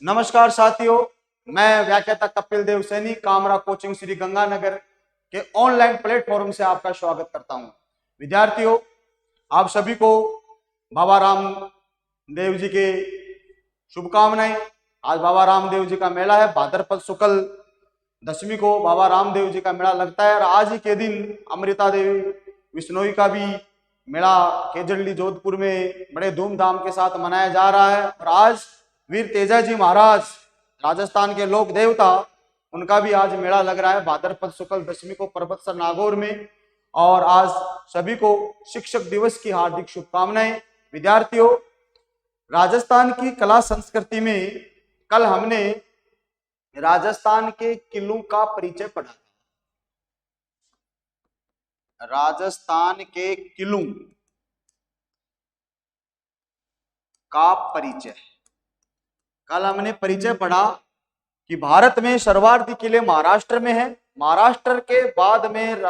नमस्कार साथियों, मैं व्याख्याता कपिल देव सैनी कामरा कोचिंग श्री गंगानगर के ऑनलाइन प्लेटफॉर्म से आपका स्वागत करता हूं। विद्यार्थियों, आप सभी को बाबा रामदेव जी के शुभकामनाएं। आज बाबा रामदेव जी का मेला है। भाद्रपद शुक्ल दशमी को बाबा रामदेव जी का मेला लगता है और आज ही के दिन अमृता देवी विश्नोई का भी मेला केजड़ली जोधपुर में बड़े धूमधाम के साथ मनाया जा रहा है। और आज वीर तेजाजी महाराज राजस्थान के लोक देवता, उनका भी आज मेला लग रहा है भाद्रपद शुक्ल दशमी को पर्वतसर नागौर में। और आज सभी को शिक्षक दिवस की हार्दिक शुभकामनाएं। विद्यार्थियों, राजस्थान की कला संस्कृति में कल हमने राजस्थान के किलों का परिचय पढ़ा। राजस्थान के किलों का परिचय। कल हमने परिचय पढ़ा कि भारत में सर्वाधिक किले महाराष्ट्र में है, महाराष्ट्र के बाद में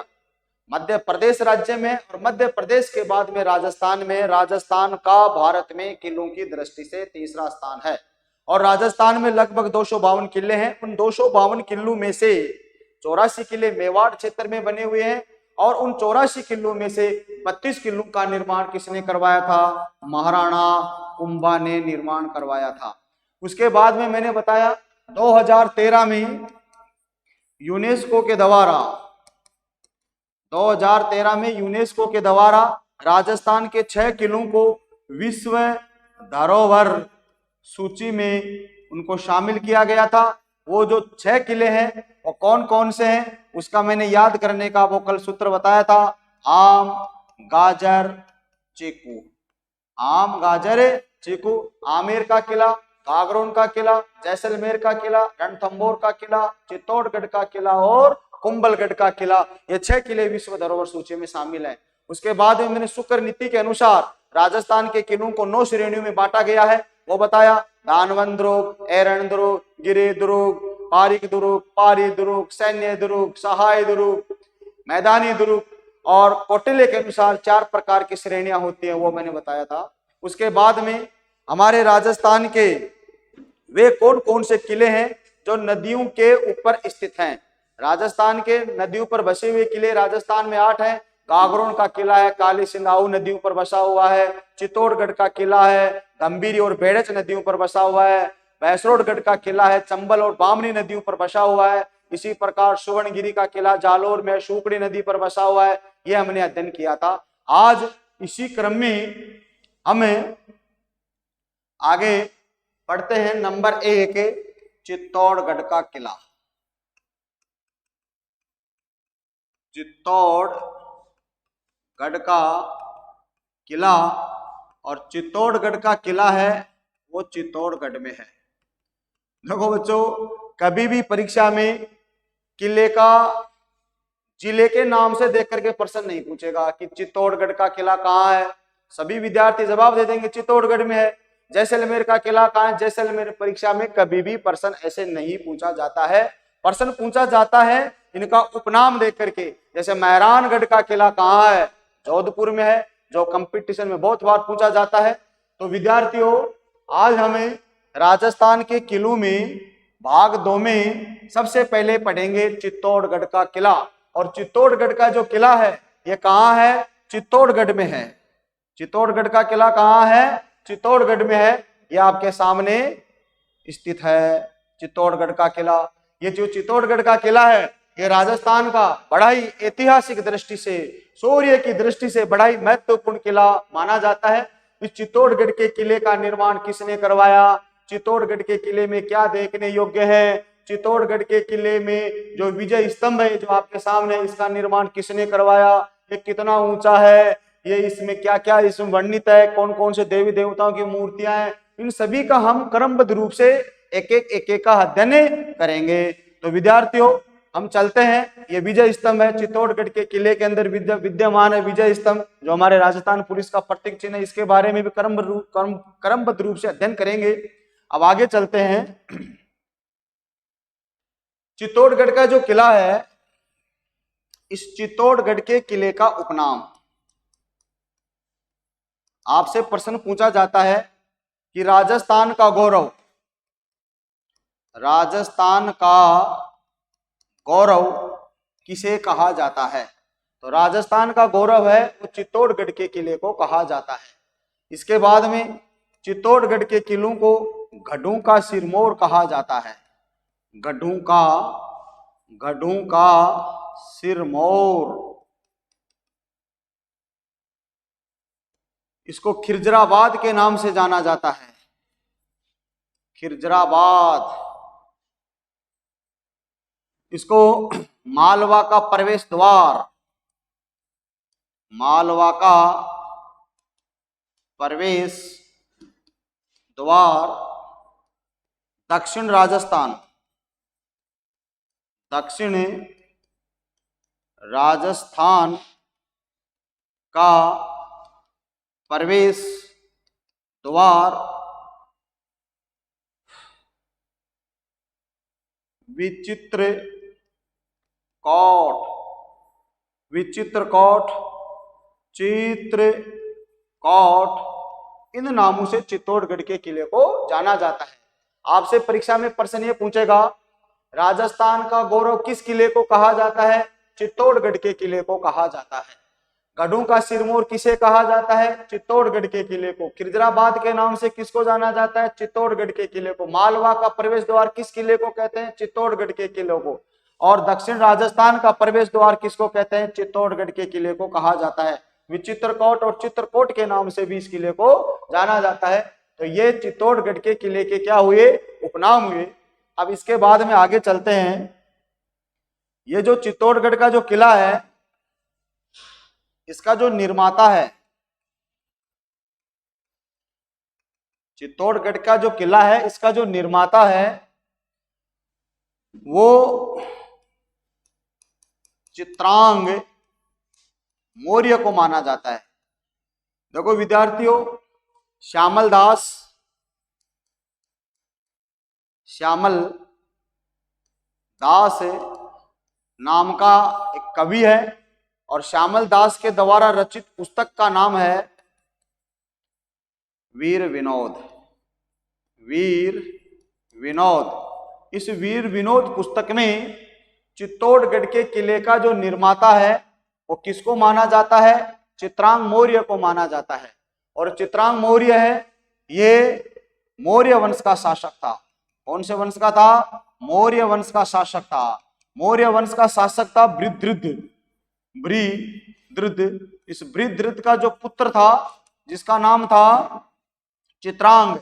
मध्य प्रदेश राज्य में और मध्य प्रदेश के बाद में राजस्थान में। राजस्थान का भारत में किलों की दृष्टि से तीसरा स्थान है और राजस्थान में लगभग 252 किले हैं। उन 252 किलों में से 84 किले मेवाड़ क्षेत्र में बने हुए हैं और उन 84 किलों में से 32 किलों का निर्माण किसने करवाया था? महाराणा कुंभा ने निर्माण करवाया था। उसके बाद में मैंने बताया 2013 में यूनेस्को के द्वारा 2013 में यूनेस्को के द्वारा राजस्थान के 6 किलों को विश्व धरोहर सूची में उनको शामिल किया गया था। वो जो 6 किले हैं वो कौन कौन से हैं उसका मैंने याद करने का वो कल सूत्र बताया था। आम, गाजर, चीकू। आम, गाजर, चीकू। आमेर का किला, कागरोन का किला, जैसलमेर का किला, रणथंभौर का किला, चित्तौड़गढ़ का किला और कुंभलगढ़ का किला, ये 6 किले विश्व धरोहर सूची में शामिल हैं। उसके बाद में मैंने शुक्र नीति के अनुसार राजस्थान के किलों को 9 श्रेणियों में बांटा गया है। वो बताया दानवन दुर्ग, एरण दुर्ग, गिरि दुर्ग, पारिक दुर्ग, पारी दुर्ग, सैन्य दुर्ग, सहाय दुर्ग, मैदानी दुर्ग और कौटिल्य के अनुसार 4 प्रकार की श्रेणियां होती हैं, वो मैंने बताया था। उसके बाद में हमारे राजस्थान के वे कौन कौन से किले हैं जो नदियों के ऊपर स्थित हैं। राजस्थान के नदियों पर बसे हुए किले राजस्थान में 8 हैं। गागरोन का किला है, काली सिंधाऊ नदियों पर बसा हुआ है। चित्तौड़गढ़ का किला है, गंभीरी और बेड़च नदियों पर बसा हुआ है। भैंसरोडगढ़ का किला है, चंबल और बामनी नदियों पर बसा हुआ है। इसी प्रकार सुवर्णगिरी का किला जालोर में शुकड़ी नदी पर बसा हुआ है। यह हमने अध्ययन किया था। आज इसी क्रम में हमें आगे पढ़ते हैं। नंबर 1, चित्तौड़गढ़ का किला। चित्तौड़गढ़ का किला और चित्तौड़गढ़ का किला है वो चित्तौड़गढ़ में है। देखो बच्चों, कभी भी परीक्षा में किले का जिले के नाम से देख करके प्रश्न नहीं पूछेगा कि चित्तौड़गढ़ का किला कहाँ है। सभी विद्यार्थी जवाब दे देंगे चित्तौड़गढ़ में है। जैसलमेर का किला कहाँ है? जैसलमेर परीक्षा में कभी भी प्रश्न ऐसे नहीं पूछा जाता है। प्रश्न पूछा जाता है इनका उपनाम देख करके। जैसे मेहरानगढ़ का किला कहाँ है? जोधपुर में है, जो कंपटीशन में बहुत बार पूछा जाता है। तो विद्यार्थियों, आज हमें राजस्थान के किलों में भाग 2 में सबसे पहले पढ़ेंगे चित्तौड़गढ़ का किला। और चित्तौड़गढ़ का जो किला है ये कहाँ है? चित्तौड़गढ़ में है। चित्तौड़गढ़ का किला कहाँ है? चित्तौड़गढ़ में है। यह आपके सामने स्थित है चित्तौड़गढ़ का किला। ये जो चित्तौड़गढ़ का किला है ये राजस्थान का बड़ा ही ऐतिहासिक दृष्टि से, शौर्य की दृष्टि से बड़ा ही महत्वपूर्ण किला माना जाता है। इस चित्तौड़गढ़ के किले का निर्माण किसने करवाया? चित्तौड़गढ़ के किले में क्या देखने योग्य है? चित्तौड़गढ़ के किले में जो विजय स्तंभ है जो आपके सामने, इसका निर्माण किसने करवाया? ये कितना ऊंचा है? ये इसमें क्या क्या इसमें वर्णित है? कौन कौन से देवी देवताओं की मूर्तियां हैं? इन सभी का हम क्रमबद्ध रूप से एक एक का अध्ययन करेंगे। तो विद्यार्थियों, हम चलते हैं। ये विजय स्तंभ है, चित्तौड़गढ़ के किले के अंदर विद्यमान है विजय स्तंभ, जो हमारे राजस्थान पुलिस का प्रतीक चिन्ह है। इसके बारे में भी क्रमबद्ध रूप से अध्ययन करेंगे। अब आगे चलते हैं। चित्तौड़गढ़ का जो किला है, इस चित्तौड़गढ़ के किले का उपनाम, आपसे प्रश्न पूछा जाता है कि राजस्थान का गौरव राजस्थान का गौरव किसे कहा जाता है? तो राजस्थान का गौरव है वो चित्तौड़गढ़ के किले को कहा जाता है। इसके बाद में चित्तौड़गढ़ के किलों को गढ़ों का सिरमौर कहा जाता है। गढ़ों का सिरमौर। इसको खिरजराबाद के नाम से जाना जाता है। खिरजराबाद। इसको मालवा का प्रवेश द्वार, मालवा का प्रवेश द्वार दक्षिण राजस्थान का प्रवेश द्वार चित्रकोट इन नामों से चित्तौड़गढ़ के किले को जाना जाता है। आपसे परीक्षा में प्रश्न ये पूछेगा, राजस्थान का गौरव किस किले को कहा जाता है? चित्तौड़गढ़ के किले को कहा जाता है। गढ़ों का सिरमौर किसे कहा जाता है? चित्तौड़गढ़ के किले को। खिरजराबाद के नाम से किसको जाना जाता है? चित्तौड़गढ़ के किले को। मालवा का प्रवेश द्वार किस किले को कहते हैं? चित्तौड़गढ़ के किले को। और दक्षिण राजस्थान का प्रवेश द्वार किसको कहते हैं? चित्तौड़गढ़ के किले को कहा जाता है। विचित्रकोट और चित्रकोट के नाम से भी इस किले को जाना जाता है। तो ये चित्तौड़गढ़ के किले के क्या हुए? उपनाम हुए। अब इसके बाद में आगे चलते हैं। ये जो चित्तौड़गढ़ का जो किला है, इसका जो निर्माता है, चित्तौड़गढ़ का जो किला है, इसका जो निर्माता है वो चित्रांग मौर्य को माना जाता है। देखो विद्यार्थियों, श्यामल दास नाम का एक कवि है और श्यामल दास के द्वारा रचित पुस्तक का नाम है वीर विनोद। इस वीर विनोद पुस्तक में चित्तौड़गढ़ के किले का जो निर्माता है वो किसको माना जाता है? चित्रांग मौर्य को माना जाता है। और चित्रांग मौर्य है, ये मौर्य वंश का शासक था। कौन से वंश का था? मौर्य वंश का शासक था। मौर्य वंश का शासक था बृहद्रथ। इस बृहद्रथ का जो पुत्र था जिसका नाम था चित्रांग,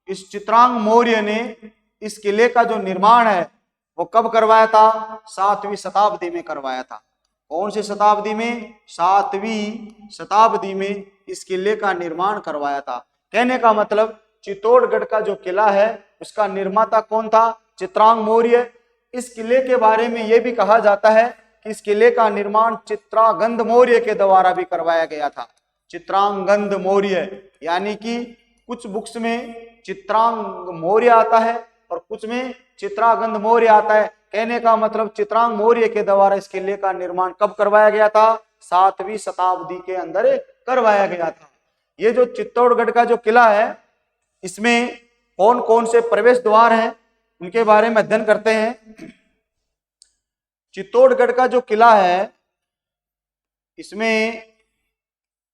इस चित्रांग मौर्य ने इस किले का जो निर्माण है वो कब करवाया था? 7वीं शताब्दी में करवाया था। कौन सी शताब्दी में? 7वीं शताब्दी में इस किले का निर्माण करवाया था। कहने का मतलब चित्तौड़गढ़ का जो किला है उसका निर्माता कौन था? चित्रांग मौर्य। इस किले के बारे में यह भी कहा जाता है कि इस किले का निर्माण चित्रांगद मौर्य के द्वारा भी करवाया गया था। चित्रांगद मौर्य, यानी कि कुछ बुक्स में चित्रांग मौर्य आता है और कुछ में चित्रांगद मौर्य आता है। कहने का मतलब चित्रांग मौर्य के द्वारा इस किले का निर्माण कब करवाया गया था? 7वीं शताब्दी के अंदर करवाया गया था। ये जो चित्तौड़गढ़ का जो किला है, इसमें कौन कौन से प्रवेश द्वार हैं उनके बारे में अध्ययन करते हैं। चित्तौड़गढ़ का जो किला है इसमें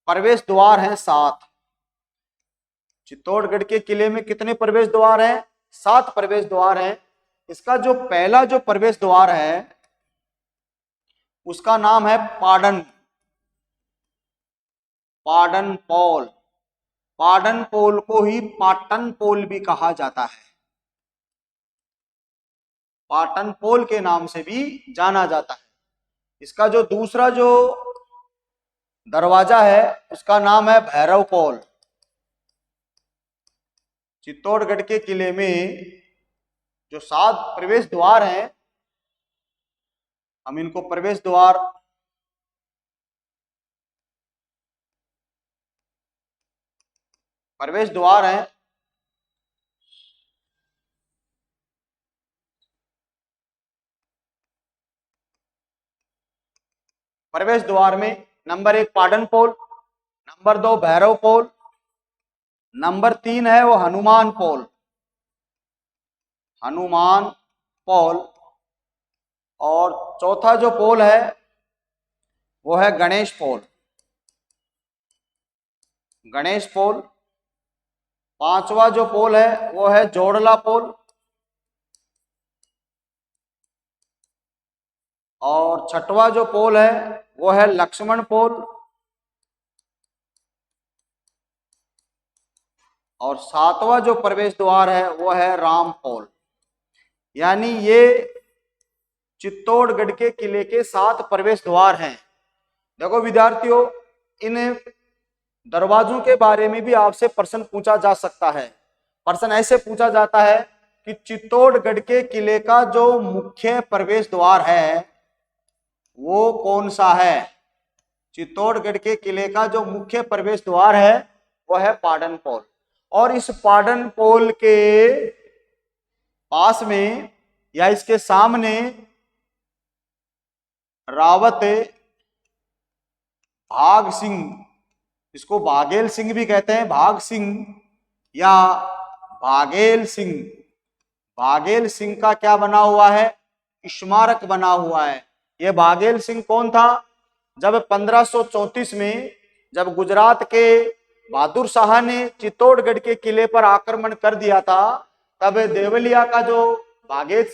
प्रवेश द्वार हैं 7। चित्तौड़गढ़ के किले में कितने प्रवेश द्वार हैं? 7 प्रवेश द्वार हैं। इसका जो पहला जो प्रवेश द्वार है उसका नाम है पाडन पोल को ही पाटन पोल भी कहा जाता है। पाटन पोल के नाम से भी जाना जाता है। इसका जो दूसरा जो दरवाजा है उसका नाम है भैरव पोल। चित्तौड़गढ़ के किले में जो 7 प्रवेश द्वार हैं, हम इनको प्रवेश द्वार हैं। प्रवेश द्वार में नंबर 1 पाडन पोल, नंबर 2 भैरव पोल, नंबर 3 है वो हनुमान पोल। हनुमान पोल, और चौथा जो पोल है वो है गणेश पोल, गणेश पोल। पांचवा जो पोल है वो है जोड़ला पोल, और छठवा जो पोल है वो है लक्ष्मण पोल, और सातवां जो प्रवेश द्वार है वो है राम पोल। यानी ये चित्तौड़गढ़ के किले के 7 प्रवेश द्वार हैं। देखो विद्यार्थियों, इन दरवाजों के बारे में भी आपसे प्रश्न पूछा जा सकता है। प्रश्न ऐसे पूछा जाता है कि चित्तौड़गढ़ के किले का जो मुख्य प्रवेश द्वार है वो कौन सा है। चित्तौड़गढ़ के किले का जो मुख्य प्रवेश द्वार है वो है पाटन पोल, और इस पाटन पोल के पास में या इसके सामने रावत भाग सिंह, इसको बाघेल सिंह भी कहते हैं, भाग सिंह या बाघेल सिंह, बाघेल सिंह का क्या बना हुआ है, स्मारक बना हुआ है। यह बाघेल सिंह कौन था? जब 1534 में जब गुजरात के बहादुर शाह ने चित्तौड़गढ़ के किले पर आक्रमण कर दिया था, तब देवलिया का जो बाघेल,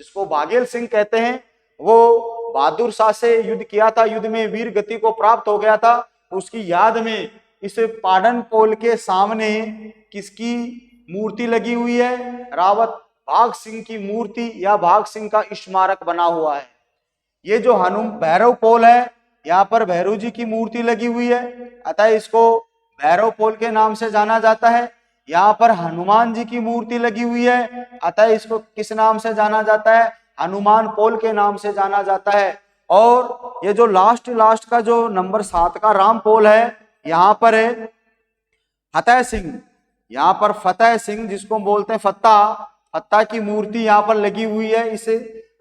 जिसको बाघेल सिंह कहते हैं, वो बहादुर शाह से युद्ध किया था, युद्ध में वीर गति को प्राप्त हो गया था। उसकी याद में इस पाटन पोल के सामने किसकी मूर्ति लगी हुई है? रावत भाग सिंह की मूर्ति या भाग सिंह का स्मारक बना हुआ है। ये जो भैरव पोल है, यहाँ पर भैरव जी की मूर्ति लगी हुई है, अतः इसको भैरव पोल के नाम से जाना जाता है। यहाँ पर हनुमान जी की मूर्ति लगी हुई है, अतः इसको किस नाम से जाना जाता है? हनुमान पोल के नाम से जाना जाता है। और ये जो लास्ट का जो नंबर 7 का राम पोल है, यहाँ पर है फतेह सिंह, यहाँ पर फतेह सिंह जिसको बोलते हैं फत्ता की मूर्ति यहाँ पर लगी हुई है इस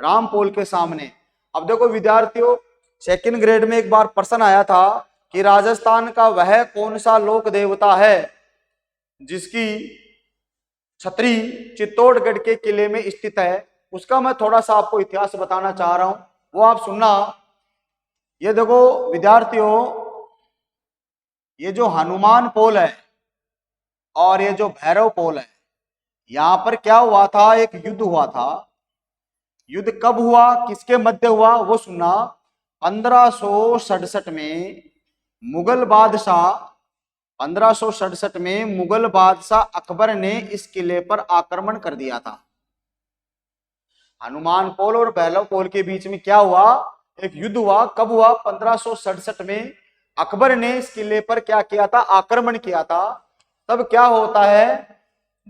राम पोल के सामने। अब देखो विद्यार्थियों, 2nd ग्रेड में एक बार प्रश्न आया था कि राजस्थान का वह कौन सा लोक देवता है जिसकी छतरी चित्तौड़गढ़ के किले में स्थित है। उसका मैं थोड़ा सा आपको इतिहास बताना चाह रहा हूं, वो आप सुनना। ये देखो विद्यार्थियों, ये जो हनुमान पोल है और ये जो भैरव पोल है, यहां पर क्या हुआ था? एक युद्ध हुआ था। युद्ध कब हुआ, किसके मध्य हुआ, वो सुनना। 1567 में मुगल बादशाह 1567 में मुगल बादशाह अकबर ने इस किले पर आक्रमण कर दिया था। हनुमान पोल और भैरव पोल के बीच में क्या हुआ? एक युद्ध हुआ। कब हुआ? 1567 में अकबर ने इस किले पर क्या किया था? आक्रमण किया था। तब क्या होता है?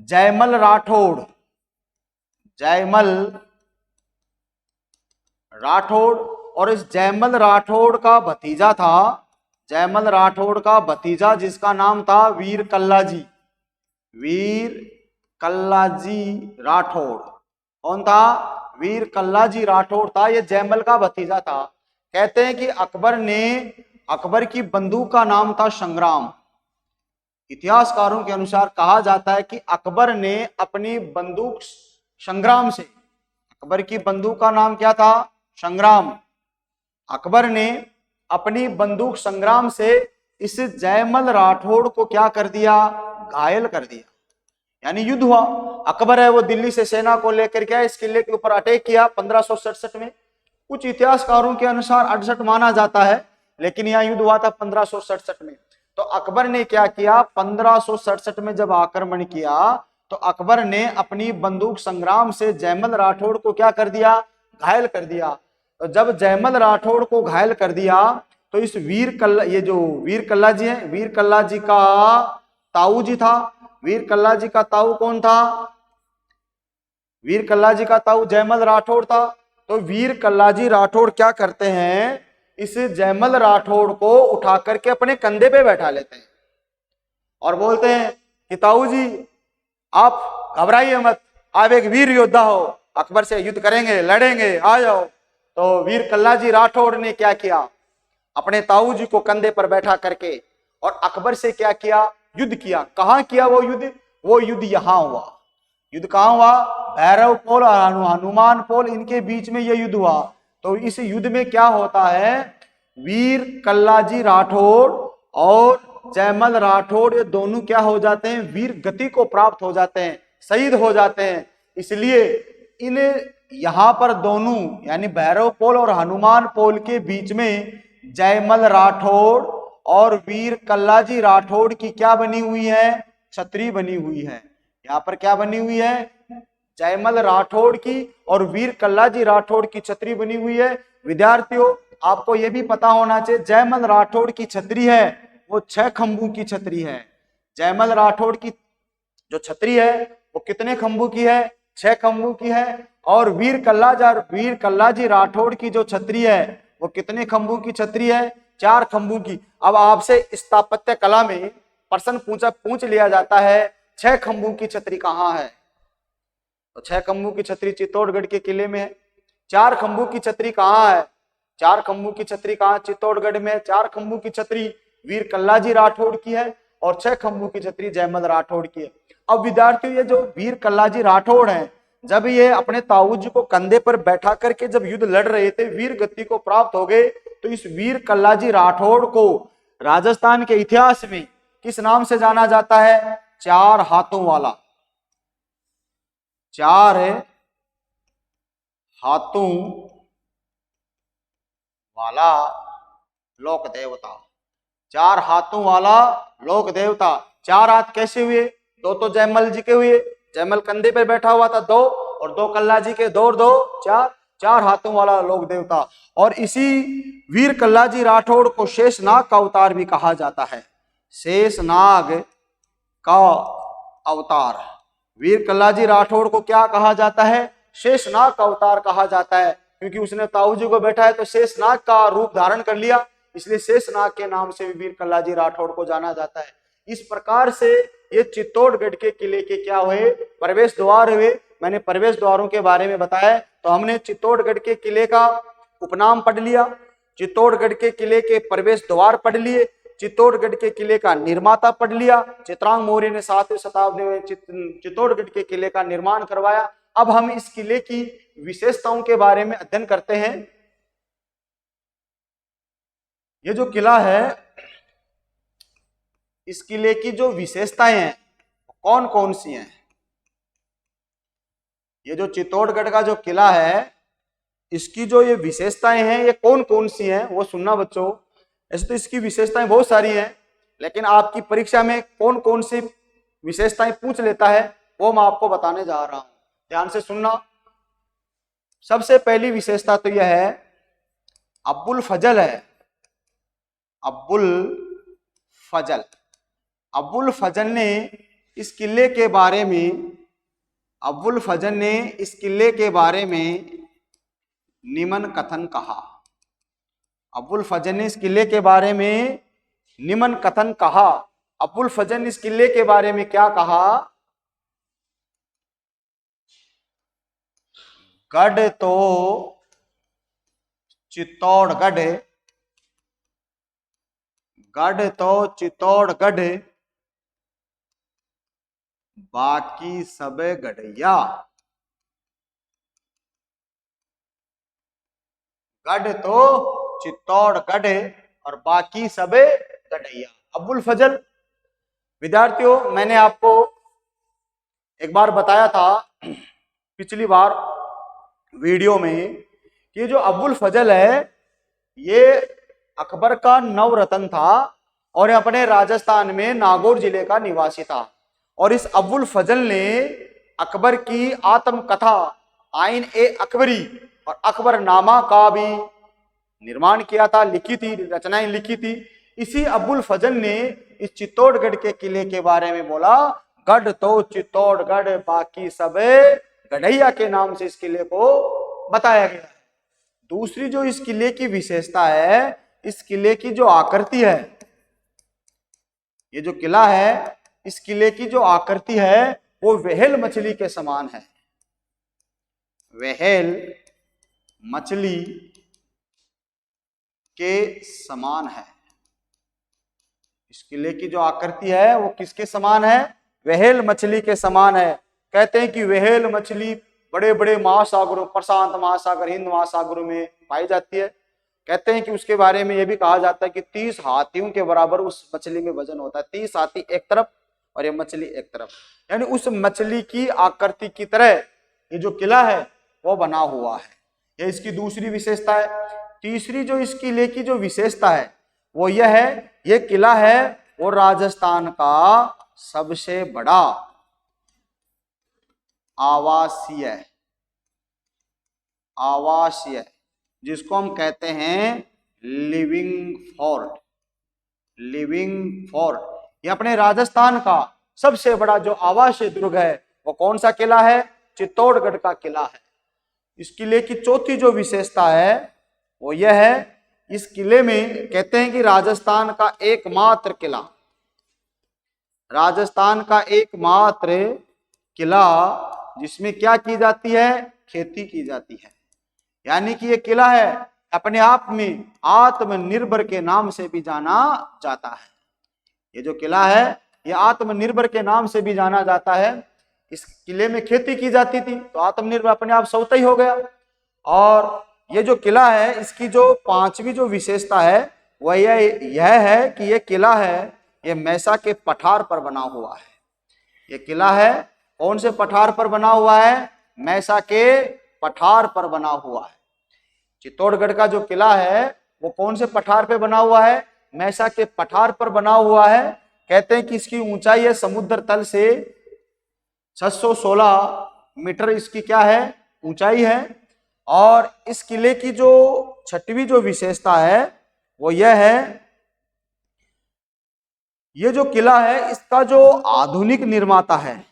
जयमल राठौड़ और इस जयमल राठौड़ का भतीजा था, जयमल राठौड़ का भतीजा जिसका नाम था वीर कल्लाजी राठौड़। कौन था? वीर कल्लाजी राठौड़ था, ये जयमल का भतीजा था। कहते हैं कि अकबर की बंदूक का नाम था संग्राम। इतिहासकारों के अनुसार कहा जाता है कि अकबर ने अपनी बंदूक संग्राम से, अकबर की बंदूक का नाम क्या था? संग्राम। अकबर ने अपनी बंदूक संग्राम से इस जयमल राठौड़ को क्या कर दिया? घायल कर दिया। यानी युद्ध हुआ। अकबर है वो दिल्ली से सेना को लेकर के इस किले के ऊपर अटैक किया 1567 में। कुछ इतिहासकारों के अनुसार 68 माना जाता है, लेकिन यह युद्ध हुआ था 1567 में। तो अकबर ने क्या किया? 1567 में जब आक्रमण किया तो अकबर ने अपनी बंदूक संग्राम से जयमल राठौड़ को क्या कर दिया? घायल कर दिया। तो जब जयमल राठौड़ को घायल कर दिया तो इस ये जो वीर कल्ला जी है, वीर कल्ला जी का ताऊ जी था। वीर कल्ला जी का ताऊ कौन था? वीर कल्ला जी का ताऊ जयमल राठौड़ था। तो वीर कल्ला जी राठौड़ क्या करते हैं? इस जयमल राठौड़ को उठा करके अपने कंधे पे बैठा लेते हैं और बोलते हैं कि ताऊ जी आप घबराइए मत, आप एक वीर योद्धा हो, अकबर से युद्ध करेंगे, लड़ेंगे, आ जाओ। तो वीर कल्ला जी राठौड़ ने क्या किया? अपने ताऊ जी को कंधे पर बैठा करके और अकबर से क्या किया? युद्ध किया। कहां किया वो युद्ध? वो युद्ध यहां हुआ। युद्ध कहां हुआ? भैरव पोल और हनुमान पोल, इनके बीच में यह युद्ध हुआ। तो इस युद्ध में क्या होता है, वीर कल्लाजी राठौड़ और जयमल राठौड़ ये दोनों क्या हो जाते हैं, वीर गति को प्राप्त हो जाते हैं, शहीद हो जाते हैं। इसलिए इन यहां पर दोनों यानी भैरव पोल और हनुमान पोल के बीच में जयमल राठौड़ और वीर कल्लाजी राठौड़ की क्या बनी हुई है, छतरी बनी हुई है। यहाँ पर क्या बनी हुई है, जयमल राठौड़ की और वीर कल्लाजी राठौड़ की छतरी बनी हुई है। विद्यार्थियों आपको यह भी पता होना चाहिए, जयमल राठौड़ की छतरी है वो 6 खंभों की छतरी है। जयमल राठौड़ की जो छतरी है वो कितने खंभों की है, 6 खंभों की है। और वीर कल्लाजी राठौड़ की जो छतरी है वो कितने खंभों की छतरी है, 4 खंभों की। अब आपसे स्थापत्य कला में प्रश्न पूछ लिया जाता है 6 खंभों की छतरी कहाँ है, तो 6 खंभों की छतरी चित्तौड़गढ़ के किले में है। 4 खंभों की छतरी कहाँ है, 4 खंभों की छतरी कहाँ, चित्तौड़गढ़ में। 4 खंभों की छतरी वीर कल्लाजी राठौड़ की है और 6 खंभों की छतरी जयमल राठौड़ की है। अब विद्यार्थियों ये जो वीर कल्लाजी राठौड़ हैं, जब ये अपने ताऊजी को कंधे पर बैठा करके जब युद्ध लड़ रहे थे, वीर गति को प्राप्त हो गए, तो इस वीर कल्लाजी राठौड़ को राजस्थान के इतिहास में किस नाम से जाना जाता है, 4 हाथों वाला। 4 हाथों वाला लोक देवता, 4 हाथों वाला लोक देवता। 4 हाथ कैसे हुए, 2 तो जयमल जी के हुए, जयमल कंधे पर बैठा हुआ था 2, और 2 कल्लाजी के, 2 और 2 4, 4 हाथों वाला लोक देवता। और इसी वीर कल्लाजी राठौड़ को शेषनाग का अवतार भी कहा जाता है, शेषनाग का अवतार। वीर कल्लाजी राठौड़ को क्या कहा जाता है, शेषनाग का अवतार कहा जाता है, क्योंकि उसने ताऊजी को बैठा है तो शेषनाग का रूप धारण कर लिया, इसलिए शेषनाग के नाम से वीर कल्लाजी राठौड़ को जाना जाता है। इस प्रकार से ये चित्तौड़गढ़ के किले के क्या हुए, प्रवेश द्वार हुए। मैंने प्रवेश द्वारों के बारे में बताया, तो हमने चित्तौड़गढ़ के किले का उपनाम पढ़ लिया, चित्तौड़गढ़ के किले के प्रवेश द्वार पढ़ लिए, चित्तौड़गढ़ के किले का निर्माता पढ़ लिया, चित्रांग मौर्य ने 7वीं शताब्दी में चित्तौड़गढ़ के किले का निर्माण करवाया। अब हम इस किले की विशेषताओं के बारे में अध्ययन करते हैं। ये जो किला है, इस किले की जो विशेषताएं हैं कौन कौन सी हैं। ये जो चित्तौड़गढ़ का जो किला है, इसकी जो ये विशेषताएं हैं ये कौन कौन सी हैं वो सुनना बच्चों। ऐसे तो इसकी विशेषताएं बहुत सारी हैं, लेकिन आपकी परीक्षा में कौन कौन सी विशेषताएं पूछ लेता है वो मैं आपको बताने जा रहा हूं, ध्यान से सुनना। सबसे पहली विशेषता तो यह है, अब्बुल फजल है, अब्बुल फजल। अब्बुल फजल ने इस किले के बारे में, अब्बुल फजल ने इस किले के बारे में निम्न कथन कहा। अब्बुल फजल ने इस किले के बारे में निम्न कथन कहा। अब्बुल फजल ने इस किले के बारे में क्या कहा, गढ़ तो चित्तौड़गढ़, गढ़ तो चित्तौड़गढ़, बाकी सब गढ़ैया। गढ़ तो चित्तौड़गढ़ और बाकी सब गढ़ैया। अब्बुल फजल, विद्यार्थियों मैंने आपको एक बार बताया था पिछली बार वीडियो में कि जो अब्बुल फजल है ये अकबर का नवरत्न था और अपने राजस्थान में नागौर जिले का निवासी था। और इस अब्बुल फजल ने अकबर की आत्मकथा आइन ए अकबरी और अकबरनामा का भी निर्माण किया था, लिखी थी, रचनाएं लिखी थी। इसी अब्बुल फजल ने इस चित्तौड़गढ़ के किले के बारे में बोला, गढ़ तो चित्तौड़गढ़ बाकी सब गढ़ैया के नाम से इस किले को बताया गया है। दूसरी जो इस किले की विशेषता है, इस किले की जो आकृति है, ये जो किला है इस किले की जो आकृति है वो व्हेल मछली के समान है, व्हेल मछली के समान है। इस किले की जो आकृति है वो किसके समान है, व्हेल मछली के समान है। कहते हैं कि व्हेल मछली बड़े बड़े महासागरों, प्रशांत महासागर, हिंद महासागरों में पाई जाती है। कहते हैं कि उसके बारे में यह भी कहा जाता है कि 30 हाथियों के बराबर उस मछली में वजन होता है। 30 हाथी एक तरफ और ये मछली एक तरफ, यानी उस मछली की आकृति की तरह ये जो किला है वो बना हुआ है। ये इसकी दूसरी विशेषता है। तीसरी जो इस किले की जो विशेषता है वो यह है, ये किला है वो राजस्थान का सबसे बड़ा आवासीय जिसको हम कहते हैं लिविंग फोर्ट। ये अपने राजस्थान का सबसे बड़ा जो आवासीय दुर्ग है वो कौन सा किला है? चित्तौड़गढ़ का किला है। इस किले की चौथी जो विशेषता है वो यह है, इस किले में कहते हैं कि राजस्थान का एकमात्र किला जिसमें क्या की जाती है? खेती की जाती है। यानी कि ये किला है अपने आप में आत्मनिर्भर के नाम से भी जाना जाता है। ये जो किला है ये आत्मनिर्भर के नाम से भी जाना जाता है। इस किले में खेती की जाती थी तो आत्मनिर्भर अपने आप स्वतः ही हो गया। और ये जो किला है इसकी जो पांचवी जो विशेषता है वह यह है कि ये किला है ये मैसा के पठार पर बना हुआ है। ये किला है कौन से पठार पर बना हुआ है? मैसा के पठार पर बना हुआ है। चित्तौड़गढ़ का जो किला है वो कौन से पठार पे बना हुआ है? मैसा के पठार पर बना हुआ है। कहते हैं कि इसकी ऊंचाई है समुद्र तल से 616 मीटर इसकी क्या है? ऊंचाई है। और इस किले की जो छठवीं जो विशेषता है वो यह है, ये जो किला है इसका जो आधुनिक निर्माता है,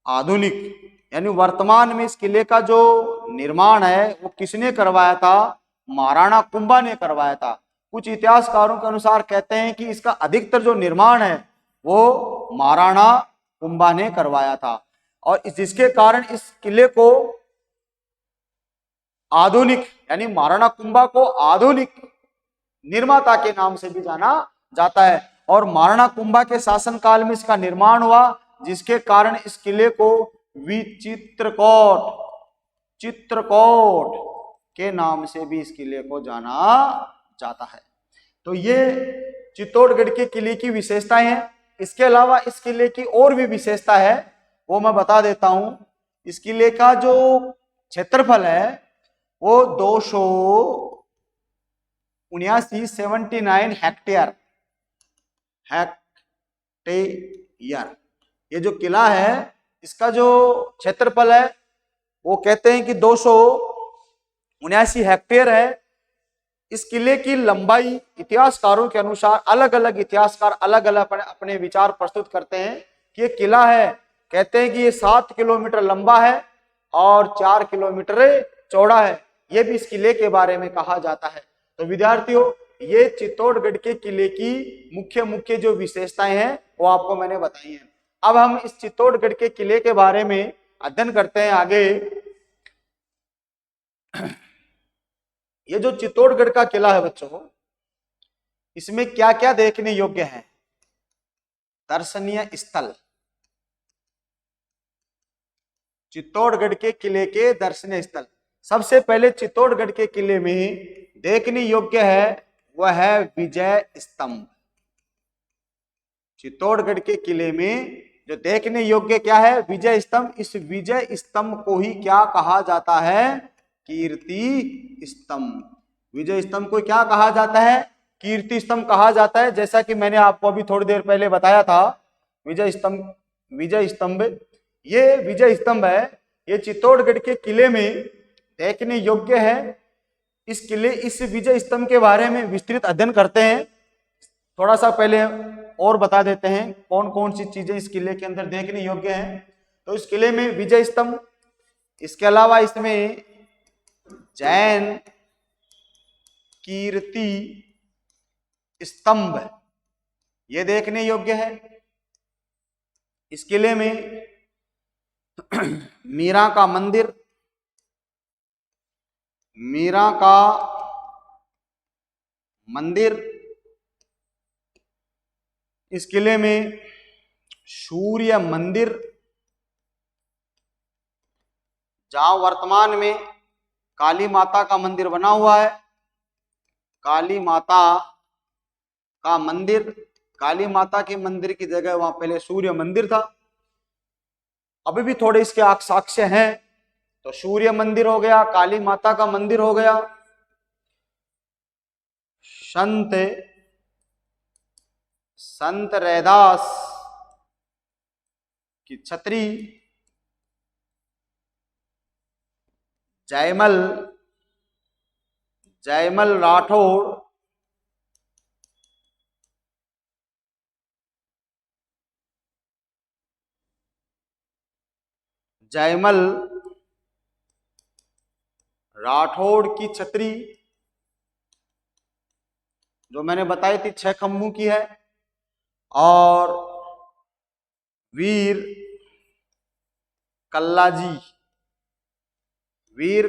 आधुनिक यानी वर्तमान में इस किले का जो निर्माण है वो किसने करवाया था? महाराणा कुंभा ने करवाया था। कुछ इतिहासकारों के अनुसार कहते हैं कि इसका अधिकतर जो निर्माण है वो महाराणा कुंभा ने करवाया था। और जिसके कारण इस किले को आधुनिक यानी महाराणा कुंभा को आधुनिक निर्माता के नाम से भी जाना जाता है। और महाराणा कुंभा के शासनकाल में इसका निर्माण हुआ जिसके कारण इस किले को चित्रकोट के नाम से भी इस किले को जाना जाता है। तो ये चित्तौड़गढ़ के किले की विशेषताएं हैं। इसके अलावा इस किले की और भी विशेषता है वो मैं बता देता हूं। इस किले का जो क्षेत्रफल है वो 279 हेक्टेयर। ये जो किला है इसका जो क्षेत्रफल है वो कहते हैं कि 279 हेक्टेयर है। इस किले की लंबाई इतिहासकारों के अनुसार अलग अलग इतिहासकार अलग अलग अपने विचार प्रस्तुत करते हैं कि ये किला है, कहते हैं कि ये 7 किलोमीटर लंबा है और 4 किलोमीटर चौड़ा है। ये भी इस किले के बारे में कहा जाता है। तो विद्यार्थियों ये चित्तौड़गढ़ के किले की मुख्य जो विशेषताएं हैं वो आपको मैंने बताई हैं। अब हम इस चित्तौड़गढ़ के किले के बारे में अध्ययन करते हैं आगे। ये जो चित्तौड़गढ़ का किला है बच्चों, इसमें क्या क्या देखने योग्य है? दर्शनीय स्थल, चित्तौड़गढ़ के किले के दर्शनीय स्थल। सबसे पहले चित्तौड़गढ़ के किले में देखने योग्य है वह है विजय स्तंभ। चित्तौड़गढ़ के किले में जो देखने योग्य क्या है? विजय स्तंभ। इस विजय स्तंभ को ही क्या कहा जाता है? कीर्ति स्तंभ। विजय स्तंभ को क्या कहा जाता है? कीर्ति स्तंभ कहा जाता है। जैसा कि मैंने आपको अभी थोड़ी देर पहले बताया था, विजय स्तंभ ये विजय स्तंभ है, ये चित्तौड़गढ़ के किले में देखने योग्य है। इस विजय स्तंभ के बारे में विस्तृत अध्ययन करते हैं। थोड़ा सा पहले और बता देते हैं कौन कौन सी चीजें इस किले के अंदर देखने योग्य हैं। तो इस किले में विजय स्तंभ, इसके अलावा इसमें जैन कीर्ति स्तंभ ये देखने योग्य है। इस किले में मीरा का मंदिर, इस किले में सूर्य मंदिर, जहां वर्तमान में काली माता का मंदिर बना हुआ है। काली माता का मंदिर, काली माता के मंदिर की जगह वहां पहले सूर्य मंदिर था। अभी भी थोड़े इसके साक्ष्य हैं। तो सूर्य मंदिर हो गया, काली माता का मंदिर हो गया, संत रैदास की छतरी, जयमल राठौड़ की छतरी जो मैंने बताई थी 6 खंभों की है। और वीर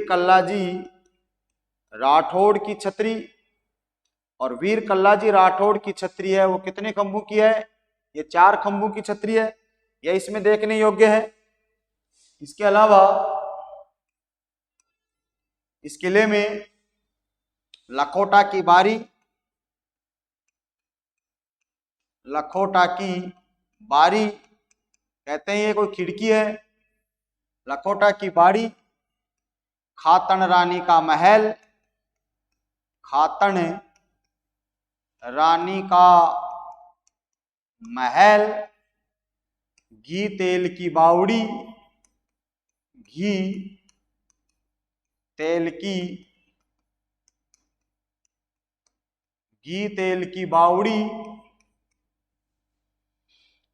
कल्लाजी राठौड़ की छतरी, और वीर कल्लाजी राठौड़ की छतरी है वो कितने खंभों की है? ये 4 खंभों की छतरी है। यह इसमें देखने योग्य है। इसके अलावा इस किले में लखोटा की बारी कहते हैं, ये कोई खिड़की है। लखोटा की बाड़ी, खातन रानी का महल, घी तेल की बावड़ी, घी तेल की बावड़ी,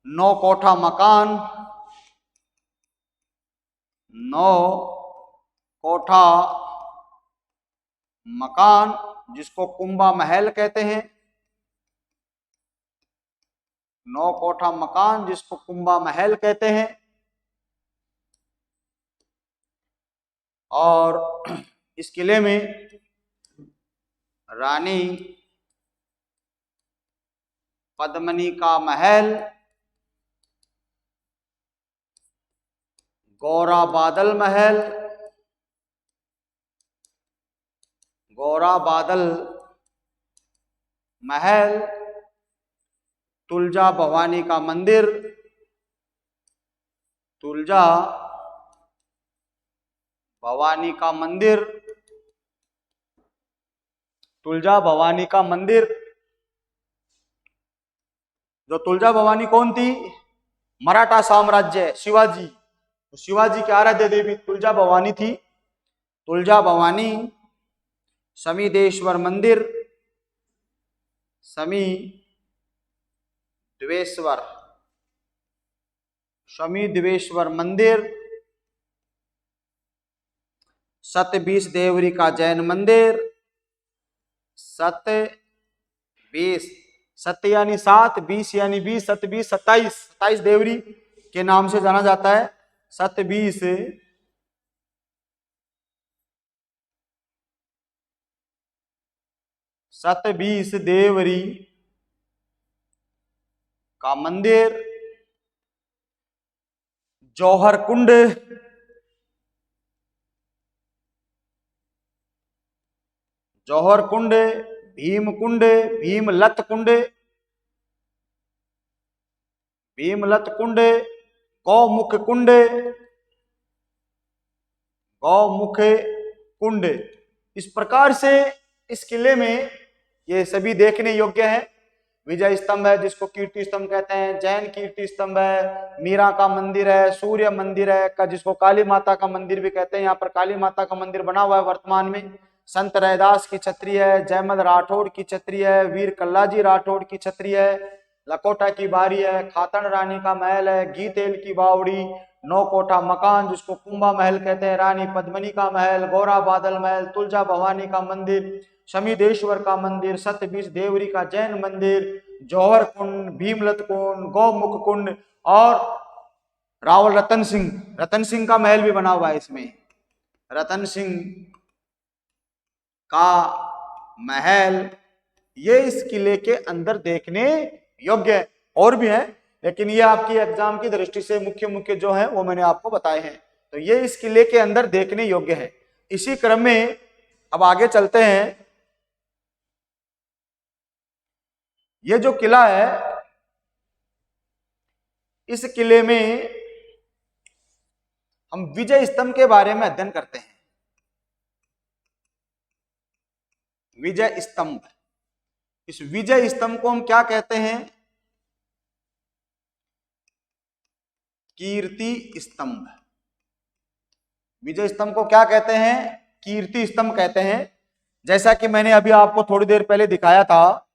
9 कोठा मकान, 9 कोठा मकान जिसको कुंभा महल कहते हैं। 9 कोठा मकान जिसको कुंभा महल कहते हैं। और इस किले में रानी पद्मिनी का महल, गौरा बादल महल, तुलजा भवानी का मंदिर, तुलजा भवानी का मंदिर। जो तुलजा भवानी कौन थी? मराठा साम्राज्य, शिवाजी, तो शिवाजी की आराध्य देवी तुलजा भवानी थी। तुलजा भवानी, शमीदेश्वर मंदिर, शमीदेश्वर मंदिर, सतबीस देवरी का जैन मंदिर, सत्य यानी 7, 20 यानी 20, 27, 27 देवरी के नाम से जाना जाता है। 27 देवरी का मंदिर, जौहर कुंड, भीम कुंड, भीमलत कुंड, गौमुख कुंड। इस प्रकार से इस किले में ये सभी देखने योग्य है। विजय स्तंभ है जिसको कीर्ति स्तंभ कहते हैं, जैन कीर्ति स्तंभ है, मीरा का मंदिर है, सूर्य मंदिर है जिसको काली माता का मंदिर भी कहते हैं। यहाँ पर काली माता का मंदिर बना हुआ है वर्तमान में। संत रैदास की छतरी है, जयमल राठौड़ की छतरी है, वीर कल्लाजी राठौड़ की छतरी है, लकोटा की बारी है, खातन रानी का महल है, घी तेल की बावड़ी, 9 कोठा मकान जिसको कुंभा महल कहते हैं, रानी पद्मिनी का महल, गौरा बादल महल, तुलजा भवानी का मंदिर, शमीदेश्वर का मंदिर, 27 देवरी का जैन मंदिर, जौहर कुंड, भीमलत कुंड, गौमुख कुंड, और रावल रतन सिंह का महल भी बना हुआ है इसमें। रतन सिंह का महल ये इस किले के अंदर देखने योग्य है। और भी है, लेकिन ये आपकी एग्जाम की दृष्टि से मुख्य जो है वो मैंने आपको बताए हैं। तो ये इस किले के अंदर देखने योग्य है। इसी क्रम में अब आगे चलते हैं। ये जो किला है, इस किले में हम विजय स्तंभ के बारे में अध्ययन करते हैं। विजय स्तंभ, इस विजय स्तंभ को हम क्या कहते हैं? कीर्ति स्तंभ। विजय स्तंभ को क्या कहते हैं? कीर्ति स्तंभ कहते हैं। जैसा कि मैंने अभी आपको थोड़ी देर पहले दिखाया था,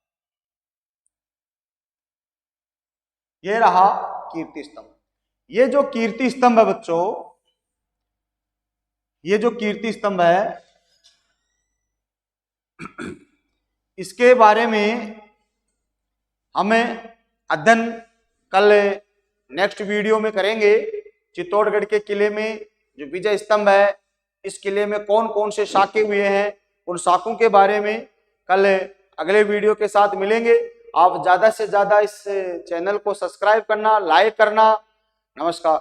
ये रहा कीर्ति स्तंभ। ये जो कीर्ति स्तंभ है बच्चों, ये जो कीर्ति स्तंभ है, इसके बारे में हमें अध्ययन कल नेक्स्ट वीडियो में करेंगे। चित्तौड़गढ़ के किले में जो विजय स्तंभ है, इस किले में कौन कौन से शाखे हुए हैं, उन शाखों के बारे में कल अगले वीडियो के साथ मिलेंगे। आप ज्यादा से ज्यादा इस चैनल को सब्सक्राइब करना, लाइक करना। नमस्कार।